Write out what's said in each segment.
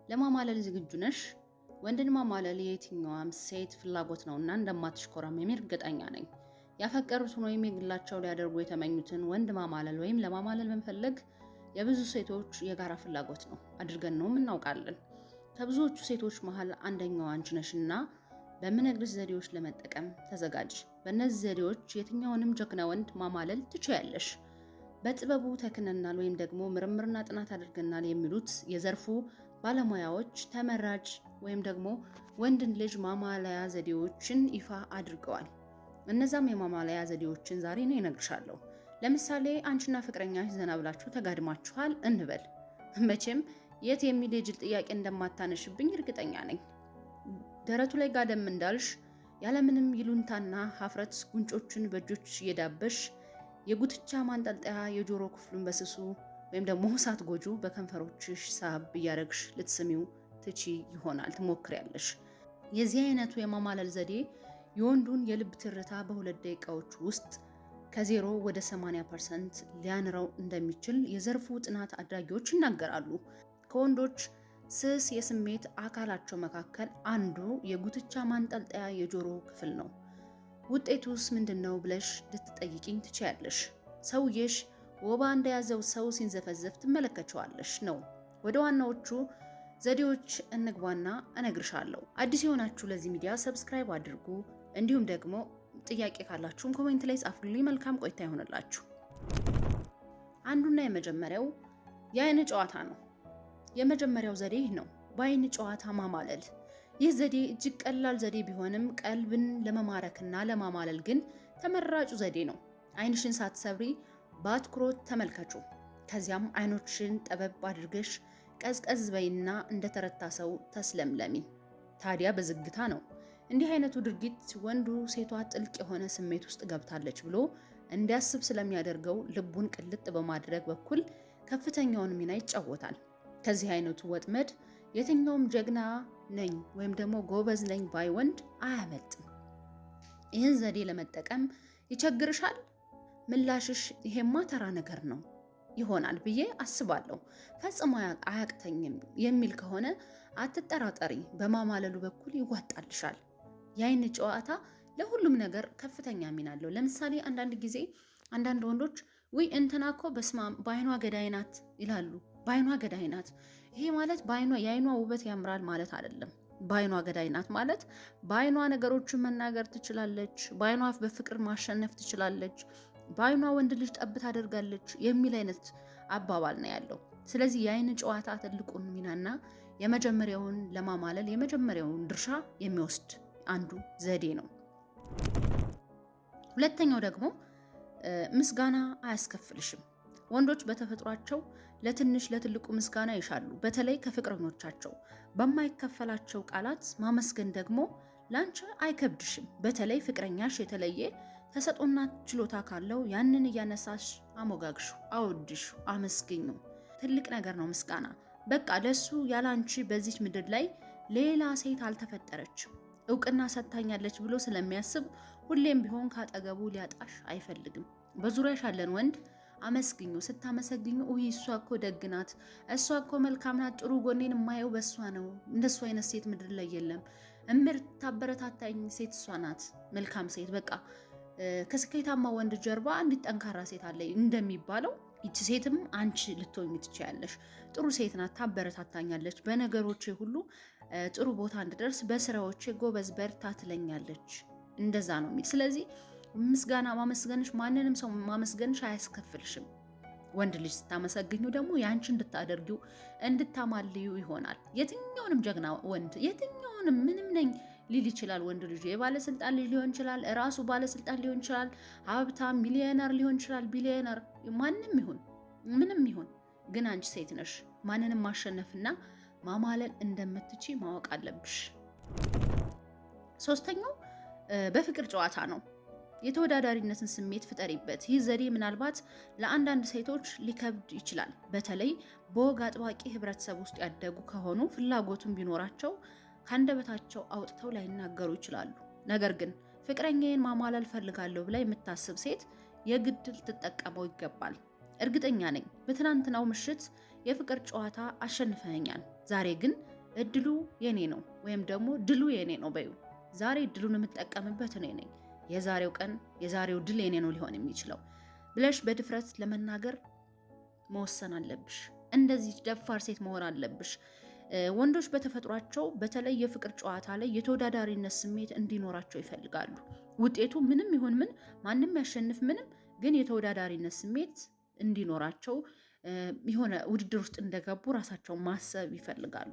ለማማለል ዝግጁ ነሽ? ወንድን ማማለል የየትኛዋም ሴት ፍላጎት ነውና እንደማትሽኮራመሚ እርግጠኛ ነኝ። ያፈቀሩትን ወይም የግላቸው ሊያደርጉ የተመኙትን ወንድ ማማለል ወይም ለማማለል መፈለግ የብዙ ሴቶች የጋራ ፍላጎት ነው አድርገን ነው እናውቃለን። ከብዙዎቹ ሴቶች መሃል አንደኛዋ አንቺ ነሽና በምነግርሽ ዘዴዎች ለመጠቀም ተዘጋጅ። በእነዚህ ዘዴዎች የትኛውንም ጀግና ወንድ ማማለል ትችያለሽ። በጥበቡ ተክነናል ወይም ደግሞ ምርምርና ጥናት አድርገናል የሚሉት የዘርፉ ባለሙያዎች ተመራጭ ወይም ደግሞ ወንድን ልጅ ማማለያ ዘዴዎችን ይፋ አድርገዋል። እነዛም የማማለያ ዘዴዎችን ዛሬ ነው እነግርሻለሁ። ለምሳሌ አንቺና ፍቅረኛሽ ዘና ብላችሁ ተጋድማችኋል እንበል። መቼም የት የሚል የጅል ጥያቄ እንደማታነሽብኝ እርግጠኛ ነኝ። ደረቱ ላይ ጋደም እንዳልሽ ያለምንም ይሉንታና ሀፍረት ጉንጮችን በእጆች እየዳበሽ የጉትቻ ማንጠልጠያ የጆሮ ክፍሉን በስሱ ወይም ደግሞ ሳት ጎጁ በከንፈሮችሽ ሳብ እያረግሽ ልትስሚው ትቺ ይሆናል ትሞክሪያለሽ። የዚህ አይነቱ የማማለል ዘዴ የወንዱን የልብ ትርታ በ2 ደቂቃዎች ውስጥ ከ0 ወደ 80% ሊያንረው እንደሚችል የዘርፉ ጥናት አድራጊዎች ይናገራሉ። ከወንዶች ስስ የስሜት አካላቸው መካከል አንዱ የጉትቻ ማንጠልጠያ የጆሮ ክፍል ነው። ውጤቱስ ምንድነው ብለሽ ልትጠይቂኝ ትችያለሽ። ሰውዬሽ ወባ እንደያዘው ሰው ሲንዘፈዘፍ ትመለከቸዋለሽ ነው። ወደ ዋናዎቹ ዘዴዎች እንግባና እነግርሻለሁ። አዲስ የሆናችሁ ለዚህ ሚዲያ ሰብስክራይብ አድርጉ። እንዲሁም ደግሞ ጥያቄ ካላችሁም ኮሜንት ላይ ጻፉልኝ። መልካም ቆይታ ይሆንላችሁ። አንዱና የመጀመሪያው የአይን ጨዋታ ነው። የመጀመሪያው ዘዴ ይህ ነው፣ በአይን ጨዋታ ማማለል። ይህ ዘዴ እጅግ ቀላል ዘዴ ቢሆንም ቀልብን ለመማረክና ለማማለል ግን ተመራጩ ዘዴ ነው። አይንሽን ሳትሰብሪ በአትኩሮት ተመልከቹ። ከዚያም አይኖችን ጠበብ አድርገሽ ቀዝቀዝ በይና እንደተረታ ሰው ተስለምለሚ። ታዲያ በዝግታ ነው። እንዲህ አይነቱ ድርጊት ወንዱ ሴቷ ጥልቅ የሆነ ስሜት ውስጥ ገብታለች ብሎ እንዲያስብ ስለሚያደርገው ልቡን ቅልጥ በማድረግ በኩል ከፍተኛውን ሚና ይጫወታል። ከዚህ አይነቱ ወጥመድ የትኛውም ጀግና ነኝ ወይም ደግሞ ጎበዝ ነኝ ባይ ወንድ አያመልጥም። ይህን ዘዴ ለመጠቀም ይቸግርሻል? ምላሽሽ ይሄማ ተራ ነገር ነው ይሆናል ብዬ አስባለሁ፣ ፈጽሞ አያቅተኝም የሚል ከሆነ አትጠራጠሪ፣ በማማለሉ በኩል ይዋጣልሻል። የአይን ጨዋታ ለሁሉም ነገር ከፍተኛ ሚና አለው። ለምሳሌ አንዳንድ ጊዜ አንዳንድ ወንዶች ውይ እንትና እኮ በስማም በአይኗ ገዳይ ናት ይላሉ። በአይኗ ገዳይ ናት፣ ይሄ ማለት የአይኗ ውበት ያምራል ማለት አይደለም። በአይኗ ገዳይ ናት ማለት በአይኗ ነገሮችን መናገር ትችላለች፣ በአይኗ በፍቅር ማሸነፍ ትችላለች፣ በአይኗ ወንድ ልጅ ጠብ ታደርጋለች የሚል አይነት አባባል ነው ያለው። ስለዚህ የአይን ጨዋታ ትልቁን ሚናና የመጀመሪያውን ለማማለል የመጀመሪያውን ድርሻ የሚወስድ አንዱ ዘዴ ነው። ሁለተኛው ደግሞ ምስጋና አያስከፍልሽም። ወንዶች በተፈጥሯቸው ለትንሽ ለትልቁ ምስጋና ይሻሉ። በተለይ ከፍቅረኞቻቸው በማይከፈላቸው ቃላት ማመስገን ደግሞ ላንቺ አይከብድሽም። በተለይ ፍቅረኛሽ የተለየ ተሰጦና ችሎታ ካለው ያንን እያነሳሽ አሞጋግሹ፣ አወድሹ፣ አመስግኙ። ትልቅ ነገር ነው ምስጋና። በቃ ለሱ ያላንቺ በዚች ምድር ላይ ሌላ ሴት አልተፈጠረችም፣ እውቅና ሰጥታኛለች ብሎ ስለሚያስብ ሁሌም ቢሆን ካጠገቡ ሊያጣሽ አይፈልግም። በዙሪያሽ ያለን ወንድ አመስግኙ። ስታመሰግኙ እሷ እኮ ደግ ናት፣ እሷ እኮ መልካም ናት፣ ጥሩ ጎኔን የማየው በእሷ ነው፣ እንደሷ አይነት ሴት ምድር ላይ የለም፣ ታበረታታኝ ሴት እሷ ናት፣ መልካም ሴት። በቃ ከስኬታማ ወንድ ጀርባ አንዲት ጠንካራ ሴት አለ እንደሚባለው ይቺ ሴትም አንቺ ልትሆኚ ትችያለሽ። ጥሩ ሴት ናት፣ ታበረታታኛለች፣ በነገሮቼ ሁሉ ጥሩ ቦታ እንድደርስ በስራዎቼ ጎበዝ በርታ ትለኛለች። እንደዛ ነው የሚል። ስለዚህ ምስጋና ማመስገንሽ፣ ማንንም ሰው ማመስገንሽ አያስከፍልሽም። ወንድ ልጅ ስታመሰግኙ ደግሞ ያንቺ እንድታደርጊው እንድታማልዩ ይሆናል። የትኛውንም ጀግና ወንድ የትኛውንም ምንም ነኝ ሊል ይችላል። ወንድ ልጅ የባለስልጣን ልጅ ሊሆን ይችላል፣ ራሱ ባለስልጣን ሊሆን ይችላል፣ ሀብታም ሚሊዮነር ሊሆን ይችላል፣ ቢሊዮነር፣ ማንም ይሁን ምንም ይሁን፣ ግን አንቺ ሴት ነሽ። ማንንም ማሸነፍና ማማለል እንደምትቺ ማወቅ አለብሽ። ሶስተኛው በፍቅር ጨዋታ ነው። የተወዳዳሪነትን ስሜት ፍጠሪበት። ይህ ዘዴ ምናልባት ለአንዳንድ ሴቶች ሊከብድ ይችላል። በተለይ በወግ አጥባቂ ህብረተሰብ ውስጥ ያደጉ ከሆኑ ፍላጎቱን ቢኖራቸው ከአንደበታቸው አውጥተው ላይናገሩ ይችላሉ። ነገር ግን ፍቅረኛዬን ማማለል ፈልጋለሁ ብላ የምታስብ ሴት የግድ ልትጠቀመው ይገባል። እርግጠኛ ነኝ በትናንትናው ምሽት የፍቅር ጨዋታ አሸንፈኸኛል፣ ዛሬ ግን እድሉ የኔ ነው ወይም ደግሞ ድሉ የኔ ነው በዩ። ዛሬ ድሉን የምጠቀምበት እኔ ነኝ። የዛሬው ቀን የዛሬው ድል የኔ ነው ሊሆን የሚችለው ብለሽ በድፍረት ለመናገር መወሰን አለብሽ። እንደዚህ ደፋር ሴት መሆን አለብሽ። ወንዶች በተፈጥሯቸው በተለይ የፍቅር ጨዋታ ላይ የተወዳዳሪነት ስሜት እንዲኖራቸው ይፈልጋሉ። ውጤቱ ምንም ይሁን ምን፣ ማንም ያሸንፍ ምንም፣ ግን የተወዳዳሪነት ስሜት እንዲኖራቸው የሆነ ውድድር ውስጥ እንደገቡ ራሳቸው ማሰብ ይፈልጋሉ።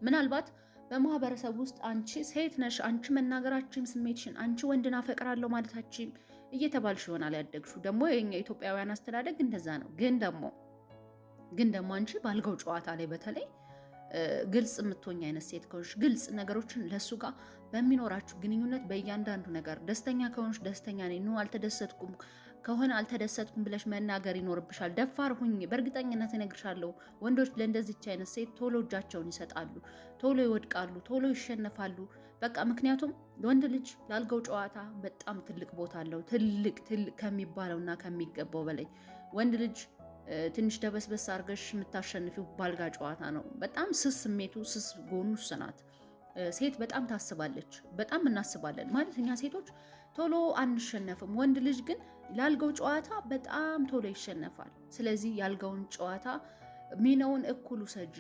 ምናልባት በማህበረሰብ ውስጥ አንቺ ሴት ነሽ፣ አንቺ መናገራችን ስሜትሽን፣ አንቺ ወንድን አፈቅራለሁ ማለታችን እየተባልሽ ይሆናል ያደግሽው። ደግሞ የኛ ኢትዮጵያውያን አስተዳደግ እንደዛ ነው። ግን ደግሞ አንቺ ባልጋው ጨዋታ ላይ በተለይ ግልጽ የምትሆኝ አይነት ሴት ከሆንሽ፣ ግልጽ ነገሮችን ለሱ ጋር በሚኖራችሁ ግንኙነት በእያንዳንዱ ነገር ደስተኛ ከሆንሽ ደስተኛ ነኝ፣ ኑ አልተደሰትኩም ከሆነ አልተደሰትኩም ብለሽ መናገር ይኖርብሻል። ደፋር ሁኝ። በእርግጠኝነት እነግርሻለሁ ወንዶች ለእንደዚች አይነት ሴት ቶሎ እጃቸውን ይሰጣሉ፣ ቶሎ ይወድቃሉ፣ ቶሎ ይሸነፋሉ። በቃ ምክንያቱም ወንድ ልጅ ላልጋው ጨዋታ በጣም ትልቅ ቦታ አለው። ትልቅ ከሚባለውና ከሚገባው በላይ ወንድ ልጅ ትንሽ ደበስበስ አድርገሽ የምታሸንፊው ባልጋ ጨዋታ ነው። በጣም ስስ ስሜቱ ስስ ጎኑ ናት። ሴት በጣም ታስባለች፣ በጣም እናስባለን ማለት እኛ ሴቶች ቶሎ አንሸነፍም። ወንድ ልጅ ግን ላልጋው ጨዋታ በጣም ቶሎ ይሸነፋል። ስለዚህ ያልጋውን ጨዋታ ሚናውን እኩሉ ሰጂ፣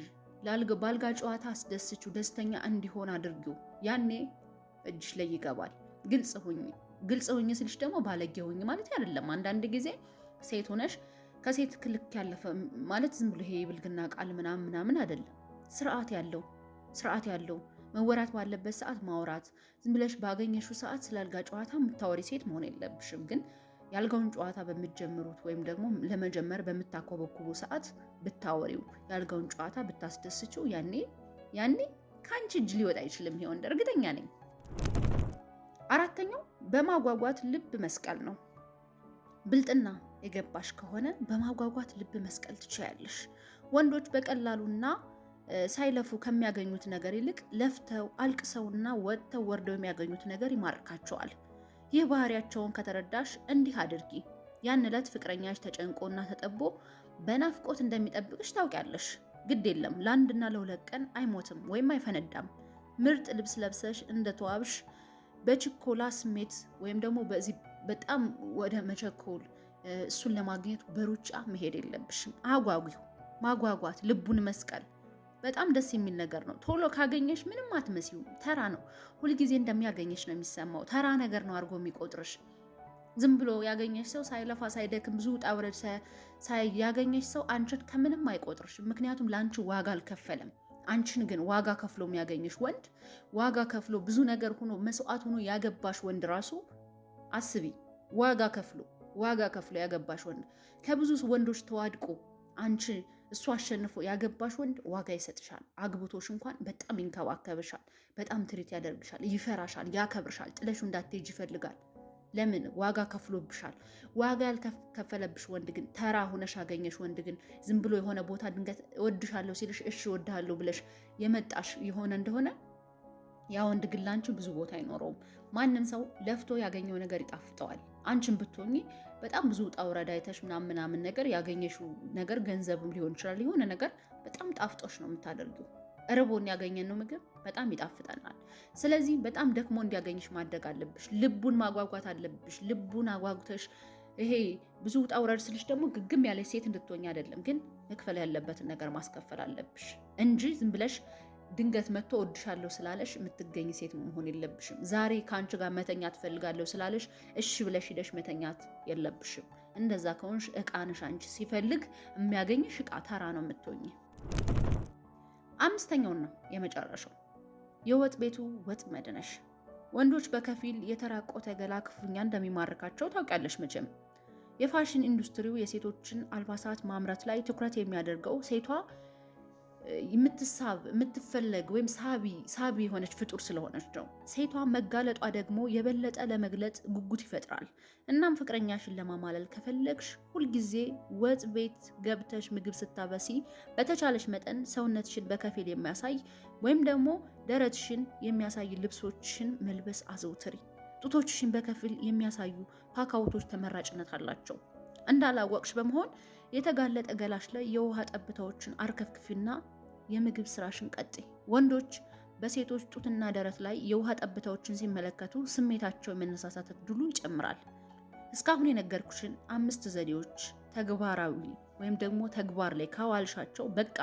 ባልጋ ጨዋታ አስደስችው፣ ደስተኛ እንዲሆን አድርጊው። ያኔ እጅሽ ላይ ይገባል። ግልጽ ሁኝ ስልሽ ደግሞ ባለጌ ሁኝ ማለት አይደለም። አንዳንድ ጊዜ ሴት ሆነሽ ከሴት ክልክ ያለፈ ማለት ዝም ብሎ ይሄ ብልግና ቃል ምናምን አይደለም። ስርዓት ያለው መወራት ባለበት ሰዓት ማውራት። ዝም ብለሽ ባገኘሽው ሰዓት ስለ አልጋ ጨዋታ የምታወሪ ሴት መሆን የለብሽም። ግን የአልጋውን ጨዋታ በምትጀምሩት ወይም ደግሞ ለመጀመር በምታኮበኩቡ ሰዓት ብታወሪው፣ የአልጋውን ጨዋታ ብታስደስችው፣ ያኔ ከአንቺ እጅ ሊወጣ አይችልም። ይሄ ወንድ እርግጠኛ ነኝ። አራተኛው በማጓጓት ልብ መስቀል ነው። ብልጥና የገባሽ ከሆነ በማጓጓት ልብ መስቀል ትችያለሽ። ወንዶች በቀላሉና ሳይለፉ ከሚያገኙት ነገር ይልቅ ለፍተው አልቅሰውና ወጥተው ወርደው የሚያገኙት ነገር ይማርካቸዋል። ይህ ባህሪያቸውን ከተረዳሽ እንዲህ አድርጊ። ያን ዕለት ፍቅረኛሽ ተጨንቆና ተጠቦ በናፍቆት እንደሚጠብቅሽ ታውቂያለሽ። ግድ የለም ለአንድና ለሁለት ቀን አይሞትም ወይም አይፈነዳም። ምርጥ ልብስ ለብሰሽ እንደተዋብሽ በችኮላ ስሜት ወይም ደግሞ በዚህ በጣም ወደ መቸኮል እሱን ለማግኘት በሩጫ መሄድ የለብሽም። ማጓጓት ልቡን መስቀል በጣም ደስ የሚል ነገር ነው። ቶሎ ካገኘሽ ምንም አትመሲው። ተራ ነው። ሁልጊዜ እንደሚያገኘሽ ነው የሚሰማው። ተራ ነገር ነው አድርጎ የሚቆጥርሽ። ዝም ብሎ ያገኘሽ ሰው ሳይለፋ ሳይደክም ብዙ ውጣ ውረድ ያገኘሽ ሰው አንቺን ከምንም አይቆጥርሽም። ምክንያቱም ለአንቺ ዋጋ አልከፈለም። አንቺን ግን ዋጋ ከፍሎ የሚያገኝሽ ወንድ፣ ዋጋ ከፍሎ ብዙ ነገር ሆኖ መስዋዕት ሆኖ ያገባሽ ወንድ ራሱ አስቢ። ዋጋ ከፍሎ ያገባሽ ወንድ ከብዙ ወንዶች ተዋድቆ አንቺ እሱ አሸንፎ ያገባሽ ወንድ ዋጋ ይሰጥሻል። አግብቶሽ እንኳን በጣም ይንከባከብሻል፣ በጣም ትሪት ያደርግሻል፣ ይፈራሻል፣ ያከብርሻል። ጥለሹ እንዳትሄጂ ይፈልጋል። ለምን? ዋጋ ከፍሎብሻል። ዋጋ ያልከፈለብሽ ወንድ ግን ተራ ሆነሽ ያገኘሽ ወንድ ግን ዝም ብሎ የሆነ ቦታ ድንገት እወድሻለሁ ሲልሽ እሺ እወድሃለሁ ብለሽ የመጣሽ የሆነ እንደሆነ ያ ወንድ ግን ላንቺ ብዙ ቦታ አይኖረውም። ማንም ሰው ለፍቶ ያገኘው ነገር ይጣፍጠዋል። አንቺን ብትሆኚ በጣም ብዙ ውጣ ውረድ አይተሽ ምናምን ነገር ያገኘሽው ነገር ገንዘብም ሊሆን ይችላል። የሆነ ነገር በጣም ጣፍጦሽ ነው የምታደርጊው። እርቦን ያገኘነው ምግብ በጣም ይጣፍጠናል። ስለዚህ በጣም ደክሞ እንዲያገኝሽ ማድረግ አለብሽ። ልቡን ማጓጓት አለብሽ። ልቡን አጓጉተሽ ይሄ ብዙ ውጣ ውረድ ስልሽ ደግሞ ግግም ያለች ሴት እንድትሆኝ አይደለም፣ ግን መክፈል ያለበትን ነገር ማስከፈል አለብሽ እንጂ ዝም ብለሽ ድንገት መጥቶ ወድሻለሁ ስላለሽ የምትገኝ ሴት መሆን የለብሽም። ዛሬ ከአንቺ ጋር መተኛት ትፈልጋለሁ ስላለሽ እሺ ብለሽ ሂደሽ መተኛት የለብሽም። እንደዛ ከሆንሽ እቃ ነሽ አንቺ። ሲፈልግ የሚያገኝሽ እቃ ተራ ነው የምትሆኝ። አምስተኛውና የመጨረሻው የወጥ ቤቱ ወጥመድ ነሽ። ወንዶች በከፊል የተራቆተ ገላ ክፉኛ እንደሚማርካቸው ታውቂያለሽ መቼም። የፋሽን ኢንዱስትሪው የሴቶችን አልባሳት ማምረት ላይ ትኩረት የሚያደርገው ሴቷ የምትፈለግ ወይም ሳቢ የሆነች ፍጡር ስለሆነች ነው። ሴቷ መጋለጧ ደግሞ የበለጠ ለመግለጥ ጉጉት ይፈጥራል። እናም ፍቅረኛሽን ለማማለል ከፈለግሽ ሁልጊዜ ወጥ ቤት ገብተሽ ምግብ ስታበሲ በተቻለሽ መጠን ሰውነትሽን በከፊል የሚያሳይ ወይም ደግሞ ደረትሽን የሚያሳይ ልብሶችን መልበስ አዘውትሪ። ጡቶችሽን በከፊል የሚያሳዩ ፓካውቶች ተመራጭነት አላቸው። እንዳላወቅሽ በመሆን የተጋለጠ ገላሽ ላይ የውሃ ጠብታዎችን አርከፍክፊና የምግብ ስራሽን ቀጥይ። ወንዶች በሴቶች ጡትና ደረት ላይ የውሃ ጠብታዎችን ሲመለከቱ ስሜታቸው የመነሳሳት ዕድሉ ይጨምራል። እስካሁን የነገርኩሽን 5 ዘዴዎች ተግባራዊ ወይም ደግሞ ተግባር ላይ ካዋልሻቸው በቃ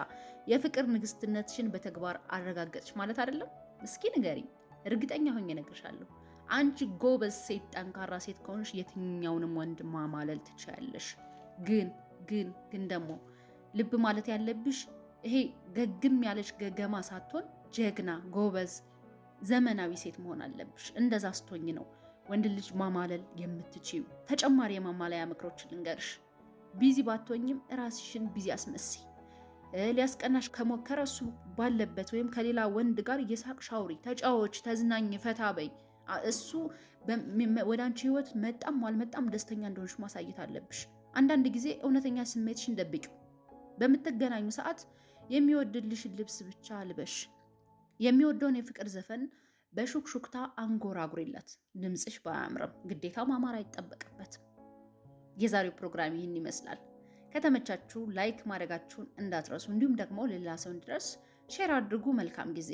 የፍቅር ንግስትነትሽን በተግባር አረጋገጥሽ ማለት አይደለም? እስኪ ንገሪኝ፣ እርግጠኛ ሆኜ እነግርሻለሁ። አንቺ ጎበዝ ሴት፣ ጠንካራ ሴት ከሆንሽ የትኛውንም ወንድ ማማለል ትችያለሽ። ግን ደግሞ ልብ ማለት ያለብሽ ይሄ ገግም ያለች ገገማ ሳትሆን ጀግና፣ ጎበዝ፣ ዘመናዊ ሴት መሆን አለብሽ። እንደዛ ስትሆኝ ነው ወንድ ልጅ ማማለል የምትችዩ። ተጨማሪ የማማለያ ምክሮችን ልንገርሽ። ቢዚ ባትሆኝም ራስሽን ቢዚ አስመስይ። ሊያስቀናሽ ከሞከረ እሱ ባለበት ወይም ከሌላ ወንድ ጋር እየሳቅሽ አውሪ፣ ተጫዎች፣ ተዝናኝ፣ ፈታ በይ። እሱ ወደ አንቺ ህይወት መጣም አልመጣም ደስተኛ እንደሆንሽ ማሳየት አለብሽ። አንዳንድ ጊዜ እውነተኛ ስሜትሽን ደብቂው። በምትገናኙ ሰዓት የሚወድልሽን ልብስ ብቻ ልበሽ። የሚወደውን የፍቅር ዘፈን በሹክሹክታ አንጎራጉሪለት። ድምፅሽ ባያምርም ግዴታ ማማር አይጠበቅበትም። የዛሬው ፕሮግራም ይህን ይመስላል። ከተመቻችሁ ላይክ ማድረጋችሁን እንዳትረሱ፣ እንዲሁም ደግሞ ሌላ ሰው እንዲደርስ ሼር አድርጉ። መልካም ጊዜ